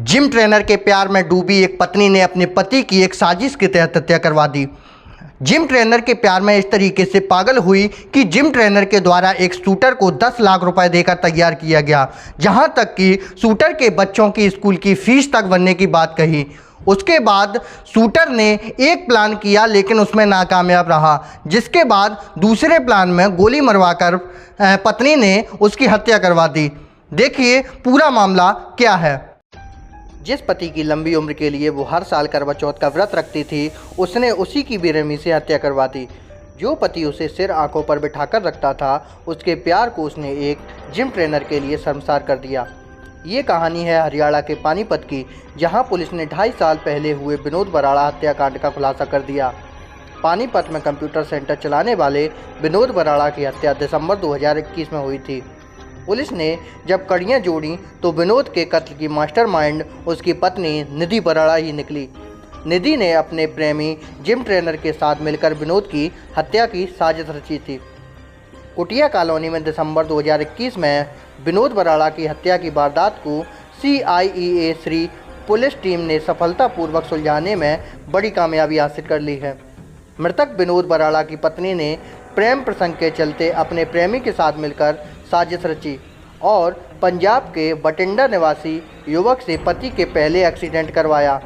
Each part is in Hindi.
जिम ट्रेनर के प्यार में डूबी एक पत्नी ने अपने पति की एक साजिश के तहत हत्या करवा दी। जिम ट्रेनर के प्यार में इस तरीके से पागल हुई कि जिम ट्रेनर के द्वारा एक शूटर को 10 लाख रुपए देकर तैयार किया गया, जहां तक कि शूटर के बच्चों की स्कूल की फीस तक भरने की बात कही। उसके बाद शूटर ने एक प्लान किया लेकिन उसमें नाकामयाब रहा, जिसके बाद दूसरे प्लान में गोली मरवाकर पत्नी ने उसकी हत्या करवा दी। देखिए पूरा मामला क्या है। जिस पति की लंबी उम्र के लिए वो हर साल करवा चौथ का व्रत रखती थी, उसने उसी की बेरहमी से हत्या करवा दी। जो पति उसे सिर आंखों पर बिठाकर रखता था, उसके प्यार को उसने एक जिम ट्रेनर के लिए शर्मसार कर दिया। ये कहानी है हरियाणा के पानीपत की, जहां पुलिस ने 2.5 साल पहले हुए विनोद बराड़ा हत्याकांड का खुलासा कर दिया। पानीपत में कंप्यूटर सेंटर चलाने वाले विनोद बराड़ा की हत्या दिसंबर 2021 में हुई थी। पुलिस ने जब कड़ियाँ जोड़ी तो विनोद के कत्ल की मास्टरमाइंड उसकी पत्नी निधि बराड़ा ही निकली। निधि ने अपने प्रेमी जिम ट्रेनर के साथ मिलकर विनोद की हत्या की साजिश रची थी। कुटिया कॉलोनी में दिसंबर 2021 में विनोद बराड़ा की हत्या की वारदात को CIEA 3 पुलिस टीम ने सफलतापूर्वक सुलझाने में बड़ी कामयाबी हासिल कर ली है। मृतक विनोद बराड़ा की पत्नी ने प्रेम प्रसंग के चलते अपने प्रेमी के साथ मिलकर साजिश रची और पंजाब के बठिंडा निवासी युवक से पति के पहले एक्सीडेंट करवाया।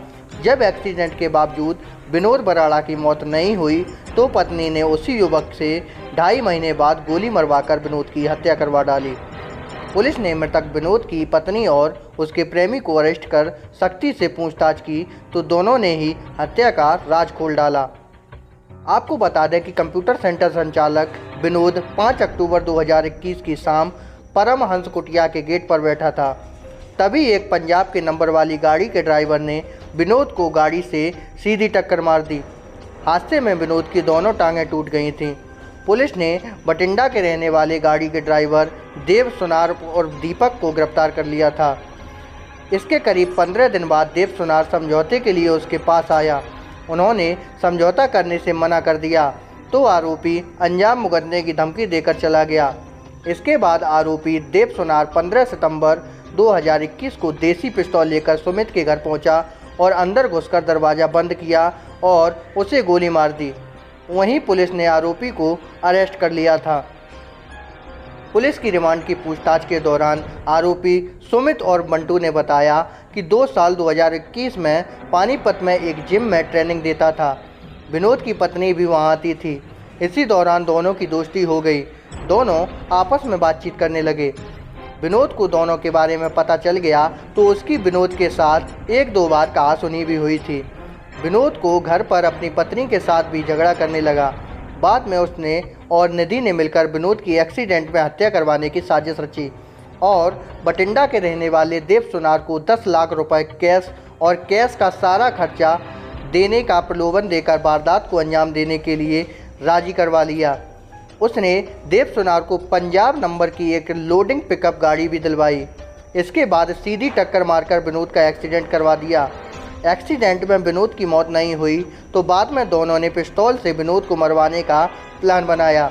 जब एक्सीडेंट के बावजूद विनोद बराड़ा की मौत नहीं हुई तो पत्नी ने उसी युवक से 2.5 महीने बाद गोली मरवाकर विनोद की हत्या करवा डाली। पुलिस ने मृतक विनोद की पत्नी और उसके प्रेमी को अरेस्ट कर सख्ती से पूछताछ की तो दोनों ने ही हत्या का राज खोल डाला। आपको बता दें कि कंप्यूटर सेंटर संचालक विनोद 5 अक्टूबर 2021 की शाम परमहंस कुटिया के गेट पर बैठा था। तभी एक पंजाब के नंबर वाली गाड़ी के ड्राइवर ने विनोद को गाड़ी से सीधी टक्कर मार दी। हादसे में विनोद की दोनों टांगें टूट गई थीं। पुलिस ने बठिंडा के रहने वाले गाड़ी के ड्राइवर देव सुनार और दीपक को गिरफ्तार कर लिया था। इसके करीब 15 दिन बाद देव सुनार समझौते के लिए उसके पास आया। उन्होंने समझौता करने से मना कर दिया तो आरोपी अंजाम मुकदमे की धमकी देकर चला गया। इसके बाद आरोपी देव सुनार 15 सितंबर 2021 को देसी पिस्तौल लेकर सुमित के घर पहुंचा और अंदर घुसकर दरवाज़ा बंद किया और उसे गोली मार दी। वहीं पुलिस ने आरोपी को अरेस्ट कर लिया था। पुलिस की रिमांड की पूछताछ के दौरान आरोपी सुमित और बंटू ने बताया कि 2 साल 2021 में पानीपत में एक जिम में ट्रेनिंग देता था। विनोद की पत्नी भी वहां आती थी। इसी दौरान दोनों की दोस्ती हो गई। दोनों आपस में बातचीत करने लगे। विनोद को दोनों के बारे में पता चल गया तो उसकी विनोद के साथ 1-2 बार कहासुनी भी हुई थी। विनोद को घर पर अपनी पत्नी के साथ भी झगड़ा करने लगा। बाद में उसने और निधि ने मिलकर विनोद की एक्सीडेंट में हत्या करवाने की साजिश रची और बठिंडा के रहने वाले देव सुनार को 10 लाख रुपए कैश और कैश का सारा खर्चा देने का प्रलोभन देकर वारदात को अंजाम देने के लिए राजी करवा लिया। उसने देव सुनार को पंजाब नंबर की एक लोडिंग पिकअप गाड़ी भी दिलवाई। इसके बाद सीधी टक्कर मारकर विनोद का एक्सीडेंट करवा दिया। एक्सीडेंट में विनोद की मौत नहीं हुई तो बाद में दोनों ने पिस्तौल से विनोद को मरवाने का प्लान बनाया।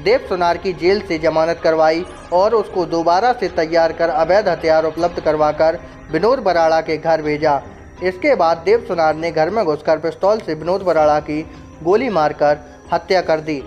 देव सुनार की जेल से जमानत करवाई और उसको दोबारा से तैयार कर अवैध हथियार उपलब्ध करवाकर विनोद बराड़ा के घर भेजा। इसके बाद देव सुनार ने घर में घुसकर पिस्तौल से विनोद बराड़ा की गोली मारकर हत्या कर दी।